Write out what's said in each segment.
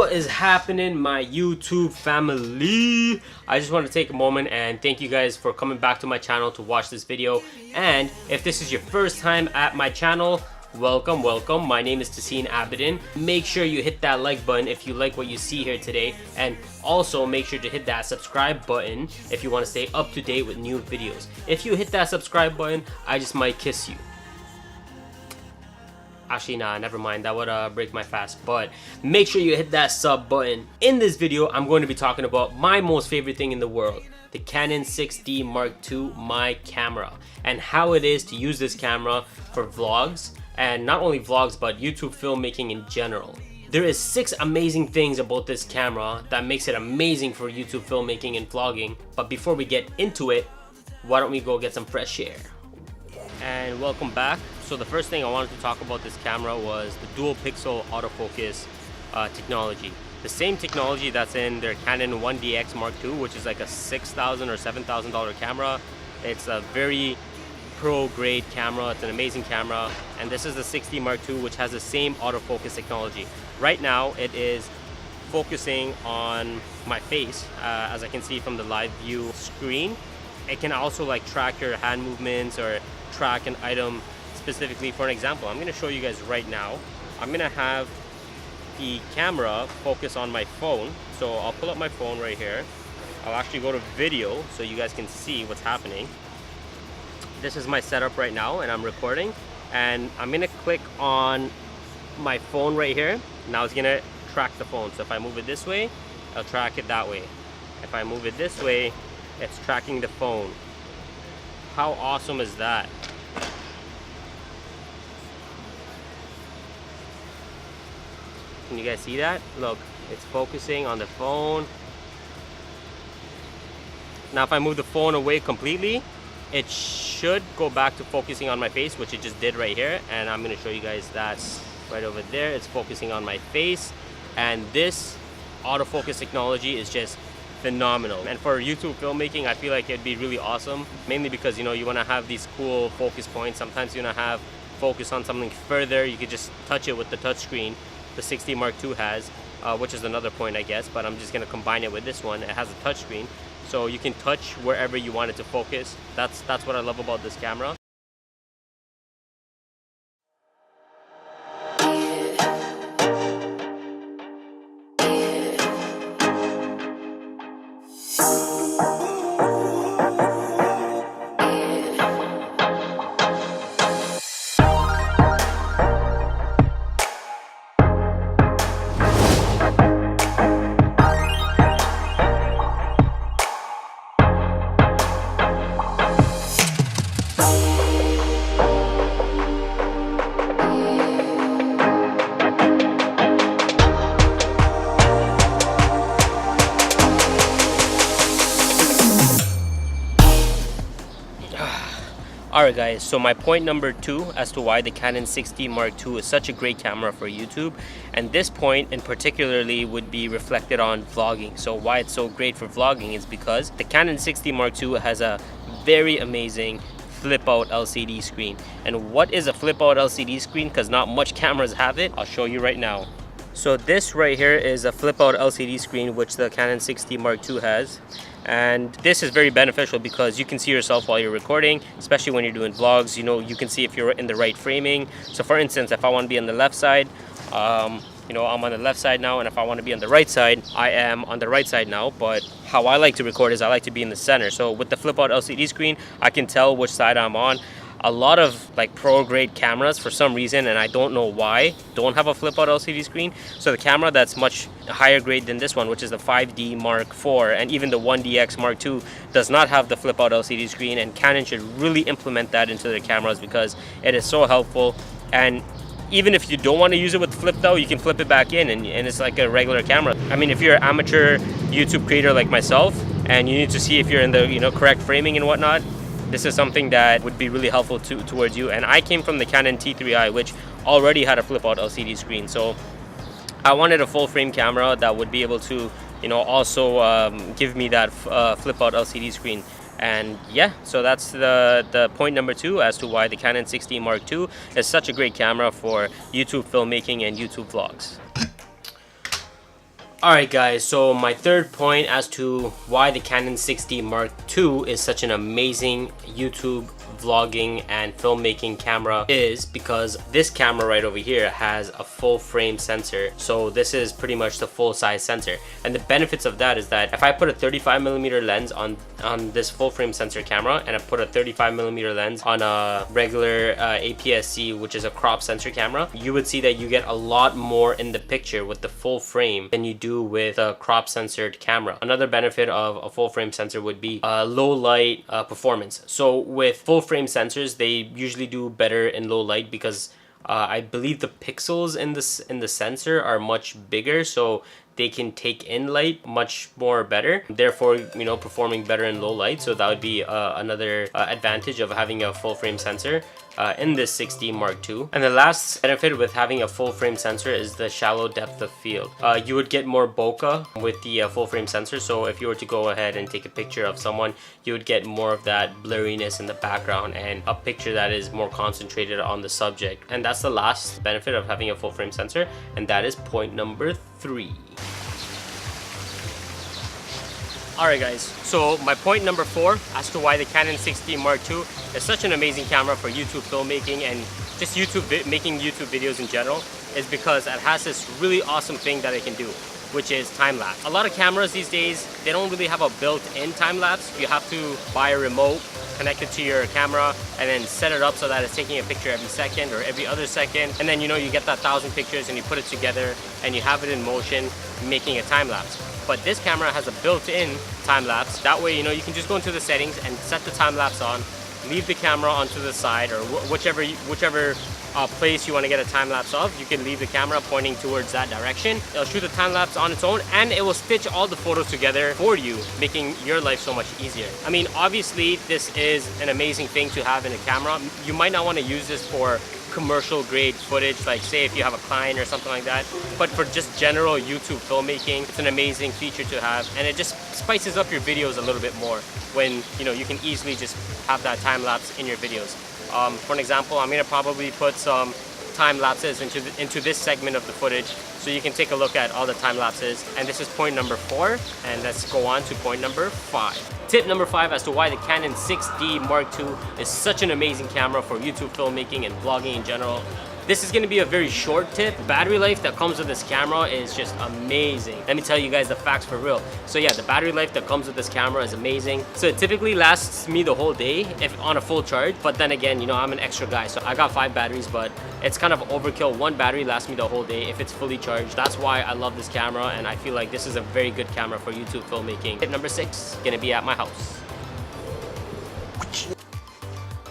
What is happening, my YouTube family? I just want to take a moment and thank you guys for coming back to my channel to watch this video. And if this is your first time at my channel, welcome. My name is Tassine Abidin. Make sure you hit that like button if you like what you see here today, and also make sure to hit that subscribe button if you want to stay up to date with new videos. If you hit that subscribe button, I just might kiss you. Actually, nah, never mind. That would break my fast. But make sure you hit that sub button. In this video, I'm going to be talking about my most favorite thing in the world, the Canon 6D Mark II, my camera, and how it is to use this camera for vlogs, and not only vlogs, but YouTube filmmaking in general. There is 6 amazing things about this camera that makes it amazing for YouTube filmmaking and vlogging. But before we get into it, why don't we go get some fresh air? And welcome back. So the first thing I wanted to talk about this camera was the dual pixel autofocus technology. The same technology that's in their Canon 1DX Mark II, which is like a $6,000 or $7,000 camera. It's a very pro grade camera. It's an amazing camera. And this is the 6D Mark II, which has the same autofocus technology. Right now it is focusing on my face, as I can see from the live view screen. It can also like track your hand movements or track an item specifically. For an example, I'm going to show you guys right now. I'm going to have the camera focus on my phone. So I'll pull up my phone right here. I'll actually go to video so you guys can see what's happening. This is my setup right now and I'm recording, and I'm going to click on my phone right here. Now it's going to track the phone. So if I move it this way, I'll track it that way. If I move it this way, it's tracking the phone. How awesome is that? Can you guys see that? Look, it's focusing on the phone. Now if I move the phone away completely, it should go back to focusing on my face, which it just did right here. And I'm going to show you guys that right over there. It's focusing on my face. And this autofocus technology is just phenomenal. And for YouTube filmmaking, I feel like it'd be really awesome, mainly because you want to have these cool focus points. Sometimes you want to have focus on something further. You could just touch it with the touch screen the 6D Mark II has, which is another point, I guess, but I'm just going to combine it with this one. It has a touch screen, so you can touch wherever you want it to focus. That's what I love about this camera. Alright guys, so my point number 2 as to why the Canon 6D Mark II is such a great camera for YouTube, and this point in particularly would be reflected on vlogging. So why it's so great for vlogging is because the Canon 6D Mark II has a very amazing flip out LCD screen. And what is a flip out LCD screen? Because not much cameras have it. I'll show you right now. So this right here is a flip out LCD screen which the Canon 6D Mark II has. And this is very beneficial because you can see yourself while you're recording, especially when you're doing vlogs. You can see if you're in the right framing. So for instance, if I want to be on the left side, I'm on the left side now, and if I want to be on the right side, I am on the right side now. But how I like to record is I like to be in the center. So with the flip out LCD screen, I can tell which side I'm on. A lot of like pro grade cameras, for some reason, and I don't know why, don't have a flip out LCD screen. So the camera that's much higher grade than this one, which is the 5D Mark IV, and even the 1DX Mark II, does not have the flip out LCD screen, and Canon should really implement that into their cameras because it is so helpful. And even if you don't want to use it with flipped out, you can flip it back in and it's like a regular camera. I mean, if you're an amateur YouTube creator like myself and you need to see if you're in the correct framing and whatnot, this is something that would be really helpful towards you. And I came from the Canon T3i, which already had a flip out LCD screen, so I wanted a full frame camera that would be able to also give me that flip out LCD screen. And yeah, so that's the point number 2 as to why the Canon 6D Mark II is such a great camera for YouTube filmmaking and YouTube vlogs. Alright guys, so my third point as to why the Canon 6D Mark II is such an amazing YouTube vlogging and filmmaking camera is because this camera right over here has a full frame sensor. So this is pretty much the full size sensor, and the benefits of that is that if I put a 35mm lens on this full frame sensor camera and I put a 35mm lens on a regular APS-C, which is a crop sensor camera, you would see that you get a lot more in the picture with the full frame than you do with a crop censored camera. Another benefit of a full frame sensor would be low light performance. So with full frame sensors, they usually do better in low light because I believe the pixels in the sensor are much bigger, so they can take in light much more better, therefore, you know, performing better in low light. So that would be another advantage of having a full frame sensor in this 6D Mark II. And the last benefit with having a full frame sensor is the shallow depth of field. You would get more bokeh with the full frame sensor, so if you were to go ahead and take a picture of someone, you would get more of that blurriness in the background and a picture that is more concentrated on the subject. And that's the last benefit of having a full frame sensor, and that is point number 3. Alright guys, so my point number 4 as to why the Canon 6D Mark II is such an amazing camera for YouTube filmmaking and just making YouTube videos in general is because it has this really awesome thing that it can do, which is time-lapse. A lot of cameras these days, they don't really have a built-in time-lapse. You have to buy a remote, connect it to your camera, and then set it up so that it's taking a picture every second or every other second. And then, you know, you get that 1,000 pictures and you put it together and you have it in motion, making a time-lapse. But this camera has a built-in time-lapse. That way, you know, you can just go into the settings and set the time-lapse on, leave the camera onto the side or whichever place you want to get a time-lapse of. You can leave the camera pointing towards that direction. It'll shoot the time-lapse on its own, and it will stitch all the photos together for you, making your life so much easier. I mean, obviously, this is an amazing thing to have in a camera. You might not want to use this for commercial grade footage, like say if you have a client or something like that, but for just general YouTube filmmaking, it's an amazing feature to have, and it just spices up your videos a little bit more when, you know, you can easily just have that time lapse in your videos. For an example, I'm gonna probably put some time lapses into this segment of the footage so you can take a look at all the time lapses. And this is point number 4, and let's go on to point number 5. Tip number 5 as to why the Canon 6D Mark II is such an amazing camera for YouTube filmmaking and vlogging in general. This is going to be a very short tip. Battery life that comes with this camera is just amazing. Let me tell you guys the facts for real. So yeah, the battery life that comes with this camera is amazing. So it typically lasts me the whole day if on a full charge, but then again, you know, I'm an extra guy, so I got 5 batteries, but it's kind of overkill. 1 battery lasts me the whole day if it's fully charged. That's why I love this camera, and I feel like this is a very good camera for YouTube filmmaking. Tip number 6, gonna be at my house.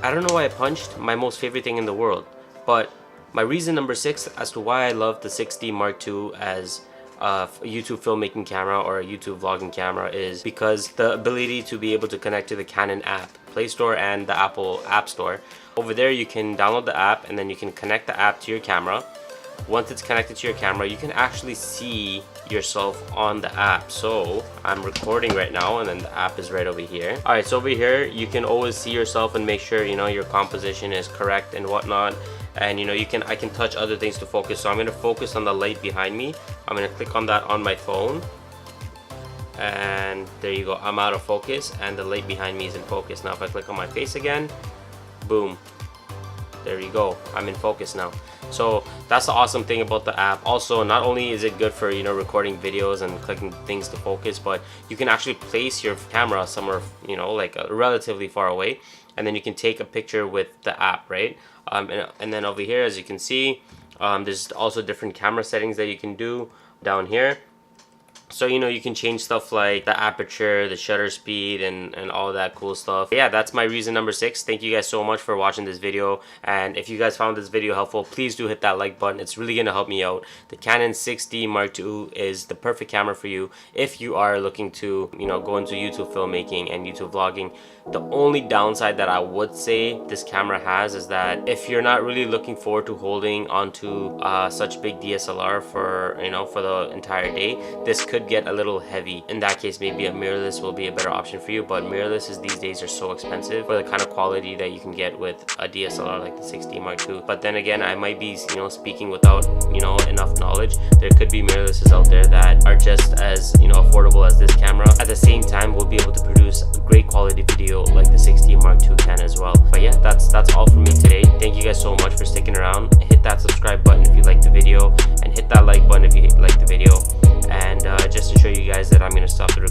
I don't know why I punched my most favorite thing in the world, but my reason number 6 as to why I love the 6D Mark II as a YouTube filmmaking camera or a YouTube vlogging camera is because the ability to be able to connect to the Canon app, Play Store and the Apple App Store. Over there you can download the app and then you can connect the app to your camera. Once it's connected to your camera, you can actually see yourself on the app. So I'm recording right now and then the app is right over here. Alright, so over here you can always see yourself and make sure, you know, your composition is correct and whatnot. And you know, I can touch other things to focus. So I'm going to focus on the light behind me. I'm going to click on that on my phone, and there you go, I'm out of focus and the light behind me is in focus. Now if I click on my face again, boom, there you go, I'm in focus now. So that's the awesome thing about the app. Also, not only is it good for, you know, recording videos and clicking things to focus, but you can actually place your camera somewhere, you know, like relatively far away, and then you can take a picture with the app, right? And then over here, as you can see, there's also different camera settings that you can do down here. So, you know, you can change stuff like the aperture, the shutter speed, and all that cool stuff. Yeah, that's my reason number 6. Thank you guys so much for watching this video. And if you guys found this video helpful, please do hit that like button. It's really going to help me out. The Canon 6D Mark II is the perfect camera for you if you are looking to, you know, go into YouTube filmmaking and YouTube vlogging. The only downside that I would say this camera has is that if you're not really looking forward to holding onto such big DSLR for, you know, for the entire day, this could could get a little heavy. In that case, maybe a mirrorless will be a better option for you, but mirrorlesses these days are so expensive for the kind of quality that you can get with a DSLR like the 60 Mark II. But then again, I might be, you know, speaking without, you know, enough knowledge. There could be mirrorlesses out there that are just as, you know, affordable as this camera. At the same time, we'll be able to produce a great quality video like the 60 Mark II can as well. But yeah, that's all for me today. Thank you guys so much for sticking around. Hit that subscribe button if you liked the video, and hit that like button if you like the video. And just to show you guys that I'm going to stop the recording